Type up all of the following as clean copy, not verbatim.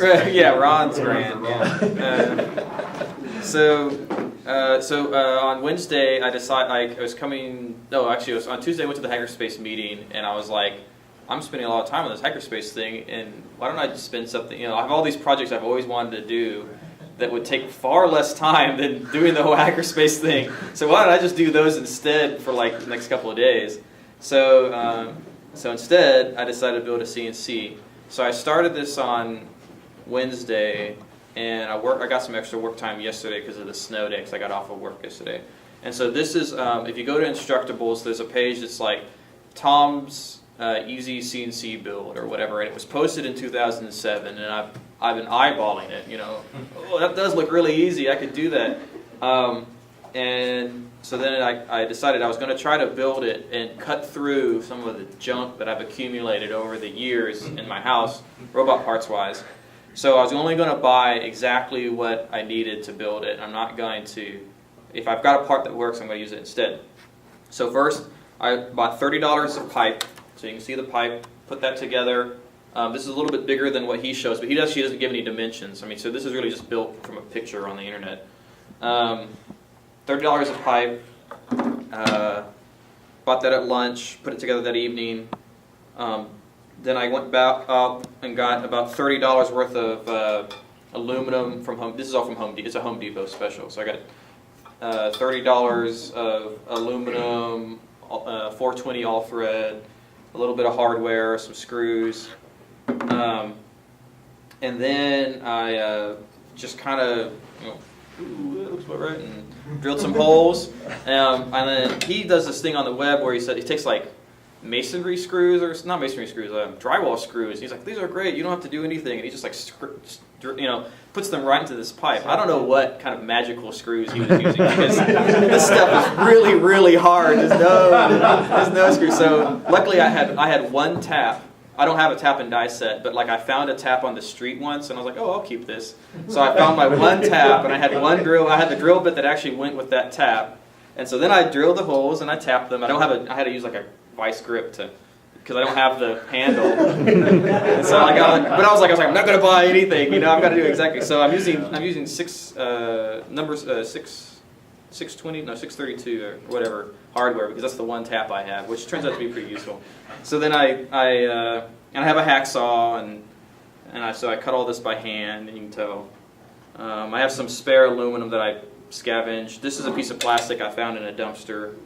Right, yeah, Ron's grant. Yeah. On Wednesday, I decided I was coming. No, actually, it was on Tuesday. I went to the Hackerspace meeting, and I was like, I'm spending a lot of time on this Hackerspace thing, and why don't I just spend something? I have all these projects I've always wanted to do that would take far less time than doing the whole Hackerspace thing. So why don't I just do those instead for like the next couple of days? So instead, I decided to build a CNC. So I started this on Wednesday, and I got some extra work time yesterday because of the snow day, because I got off of work yesterday. And so this is, if you go to Instructables, there's a page that's like Tom's Easy CNC Build or whatever, and it was posted in 2007, and I've been eyeballing it, oh, that does look really easy, I could do that. And so then I decided I was going to try to build it and cut through some of the junk that I've accumulated over the years in my house, robot parts wise. So I was only going to buy exactly what I needed to build it. I'm not going to, if I've got a part that works, I'm going to use it instead. So first, I bought $30 of pipe, so you can see the pipe, put that together. This is a little bit bigger than what he shows, but she doesn't give any dimensions. So this is really just built from a picture on the internet. $30 of pipe, bought that at lunch, put it together that evening. Then I went back up and got about $30 worth of aluminum from Home. This is all from Home Depot. It's a Home Depot special. So I got $30 of aluminum, 420 all thread, a little bit of hardware, some screws, and then I just kind of, ooh, that looks about right, and drilled some holes. And then he does this thing on the web where he said he takes like masonry screws, or not masonry screws, drywall screws. He's like, these are great, you don't have to do anything, and he just like puts them right into this pipe. I don't know what kind of magical screws he was using, because this stuff is really, really hard. There's no screw. So luckily I had one tap. I don't have a tap and die set, but like I found a tap on the street once, and I was like, oh, I'll keep this. So I found my one tap, and I had one drill. I had the drill bit that actually went with that tap, and so then I drilled the holes and I tapped them. I had to use like a vice grip because I don't have the handle. And so but I was like, I'm not going to buy anything. I've got to do it exactly. So I'm using 632 or whatever hardware, because that's the one tap I have, which turns out to be pretty useful. So then I have a hacksaw, and so I cut all this by hand, and you can tell. I have some spare aluminum that I scavenged. This is a piece of plastic I found in a dumpster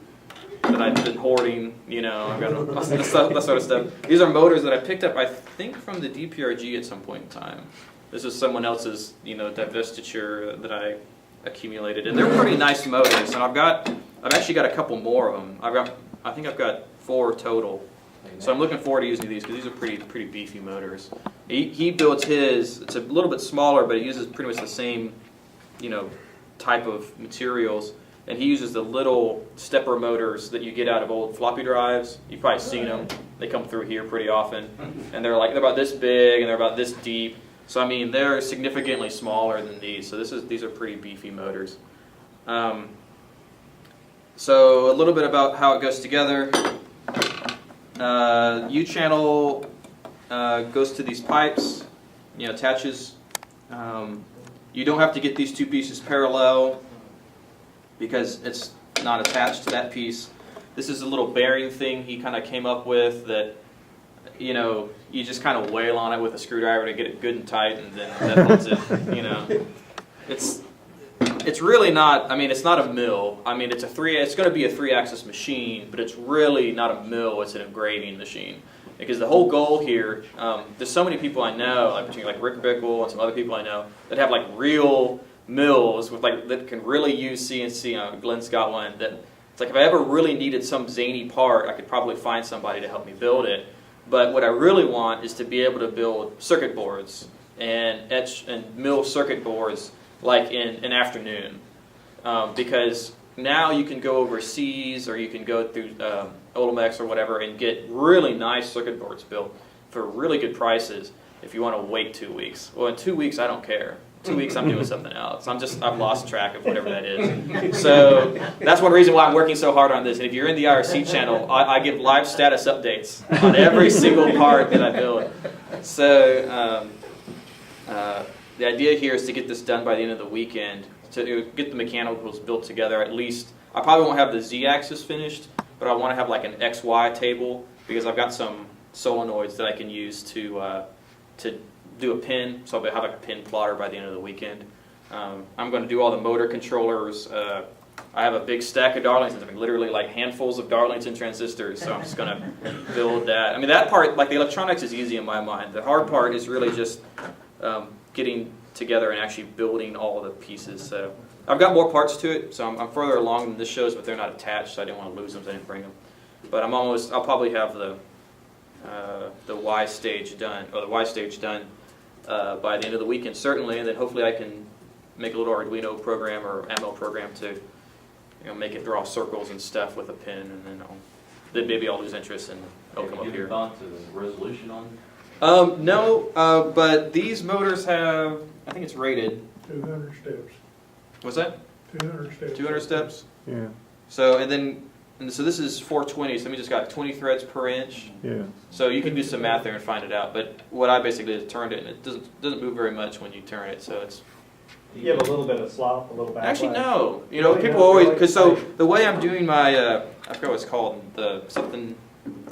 that I've been hoarding, I've got that sort of stuff. These are motors that I picked up, I think, from the DPRG at some point in time. This is someone else's, divestiture that I accumulated, and they're pretty nice motors. And I've actually got a couple more of them. I think I've got 4 total. So I'm looking forward to using these, because these are pretty beefy motors. He builds his. It's a little bit smaller, but it uses pretty much the same, type of materials. And he uses the little stepper motors that you get out of old floppy drives. You've probably seen them. They come through here pretty often. And they're about this big, and they're about this deep. So they're significantly smaller than these. So these are pretty beefy motors. So a little bit about how it goes together. U-channel goes to these pipes, attaches. You don't have to get these two pieces parallel, because it's not attached to that piece. This is a little bearing thing he kind of came up with that, you just kind of wail on it with a screwdriver to get it good and tight, and then that holds it, It's really not, it's not a mill. It's going to be a 3-axis machine, but it's really not a mill, it's an engraving machine. Because the whole goal here, there's so many people I know, particularly like Rick Bickle and some other people I know, that have like real mills that can really use CNC. Glenn's got one that it's like, if I ever really needed some zany part, I could probably find somebody to help me build it. But what I really want is to be able to build circuit boards and etch and mill circuit boards like in an afternoon, because now you can go overseas, or you can go through Olimex or whatever and get really nice circuit boards built for really good prices if you want to wait 2 weeks. Well, in 2 weeks I don't care. 2 weeks I'm doing something else. I've lost track of whatever that is. So that's one reason why I'm working so hard on this. And if you're in the IRC channel, I give live status updates on every single part that I build. So The idea here is to get this done by the end of the weekend, to get the mechanicals built together at least. I probably won't have the Z-axis finished, but I want to have like an XY table because I've got some solenoids that I can use to do a pin, so I'll have like a pin plotter by the end of the weekend. I'm going to do all the motor controllers. I have a big stack of Darlingtons, I mean literally like handfuls of Darlington transistors, so I'm just going to build that. I mean that part, like the electronics is easy in my mind. The hard part is really just getting together and actually building all the pieces. So I've got more parts to it, so I'm further along than this shows, but they're not attached, so I didn't want to lose them, so I didn't bring them. But I'll probably have the Y stage done, or the Y stage done by the end of the weekend, certainly, and then hopefully I can make a little Arduino program or ML program to make it draw circles and stuff with a pen, and then maybe I'll lose interest and it'll come up here. Have you thought to the resolution on it? No, but these motors have, I think it's rated. 200 steps. What's that? 200 steps. 200 steps? Yeah. So, so this is 420, so we just got 20 threads per inch. Yeah. So you can do some math there and find it out. But what I basically did is turned it, and it doesn't move very much when you turn it. So it's. You have a little bit of slop, a little backlash. Actually, no. People always, because so the way I'm doing my, I forget what it's called, the something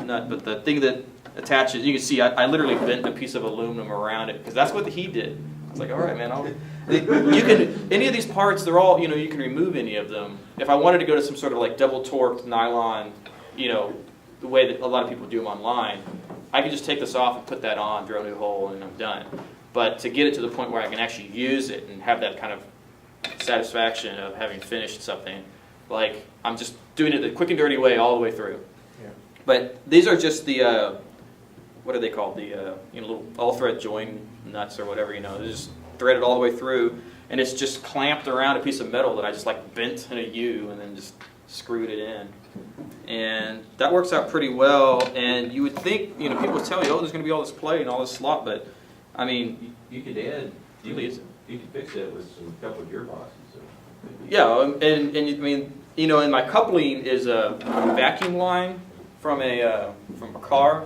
nut, but the thing that attaches, you can see I literally bent a piece of aluminum around it because that's what he did. I was like, all right, man, you can, any of these parts, they're all, you can remove any of them. If I wanted to go to some sort of like double torqued nylon, the way that a lot of people do them online, I could just take this off and put that on, drill a new hole, and I'm done. But to get it to the point where I can actually use it and have that kind of satisfaction of having finished something, like I'm just doing it the quick and dirty way all the way through. Yeah. But these are just the, what are they called? The little all-thread join nuts or whatever. They're just threaded all the way through, and it's just clamped around a piece of metal that I just like bent in a U and then just screwed it in. And that works out pretty well. And you would think, people would tell you, oh, there's going to be all this play and all this slop, but I mean, you could add. You really isn't. You could fix that with some couple of gearboxes. So. Yeah, and I mean, and my coupling is a vacuum line from a car.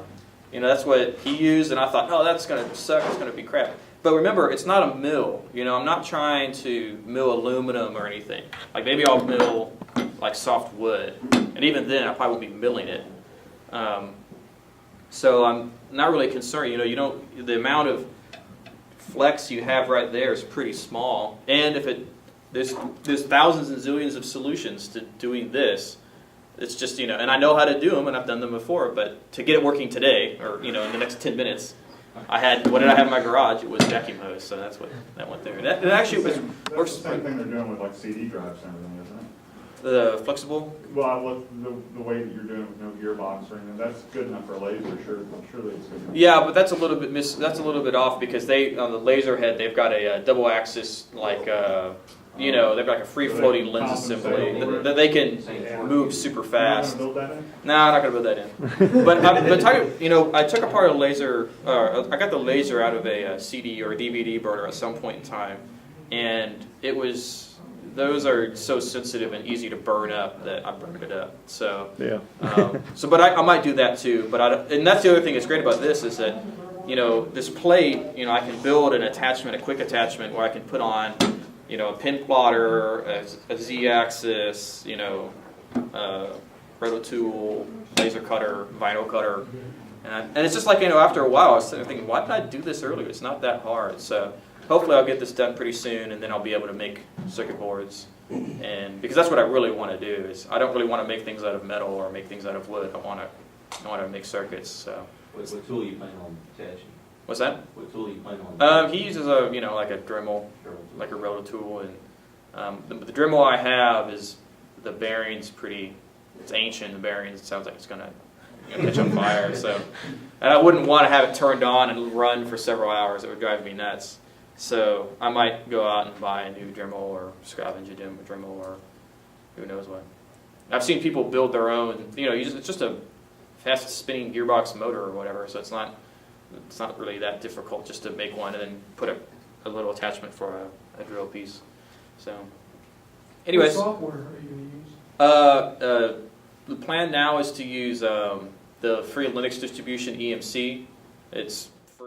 That's what he used, and I thought, oh, that's going to suck. It's going to be crap. But remember, it's not a mill. I'm not trying to mill aluminum or anything. Like maybe I'll mill like soft wood, and even then, I probably won't be milling it. So I'm not really concerned. The amount of flex you have right there is pretty small, and if there's thousands and zillions of solutions to doing this. It's just and I know how to do them, and I've done them before. But to get it working today, or in the next 10 minutes, what did I have in my garage? It was vacuum hose, so that's what that went there. It actually works. That's the same thing they're doing with like CD drives and everything, isn't it? The flexible. Well, the way that you're doing it with no gearbox or anything, that's good enough for a laser. Surely it's good enough. Yeah, but that's a little bit off because they on the laser head they've got a double axis like they've got like a free floating lens assembly that they can move super fast. Build that in? No, I'm not going to build that in. But I took apart a laser. I got the laser out of a CD or a DVD burner at some point in time, and those are so sensitive and easy to burn up that I burned it up. So yeah. But I might do that too. But and that's the other thing that's great about this is that this plate I can build an attachment, a quick attachment where I can put on a pin plotter, a Z-axis, roto tool, laser cutter, vinyl cutter, and it's just like after a while I was thinking, why did I do this earlier? It's not that hard. So hopefully I'll get this done pretty soon, and then I'll be able to make circuit boards. And because that's what I really want to do is I don't really want to make things out of metal or make things out of wood. I want to make circuits. So what tool are you planning on attaching? What's that? What tool are you planning on? He uses a like a Dremel, like a roto tool, and the Dremel I have is the bearing's it's ancient. The bearing, it sounds like it's gonna catch on fire. So, and I wouldn't want to have it turned on and run for several hours. It would drive me nuts. So I might go out and buy a new Dremel or scavenge a Dremel or who knows what. I've seen people build their own. It's just a fast spinning gearbox motor or whatever. So it's not really that difficult just to make one and then put a little attachment for a drill piece. So, anyways, What software are you going to use? The plan now is to use the free Linux distribution EMC. It's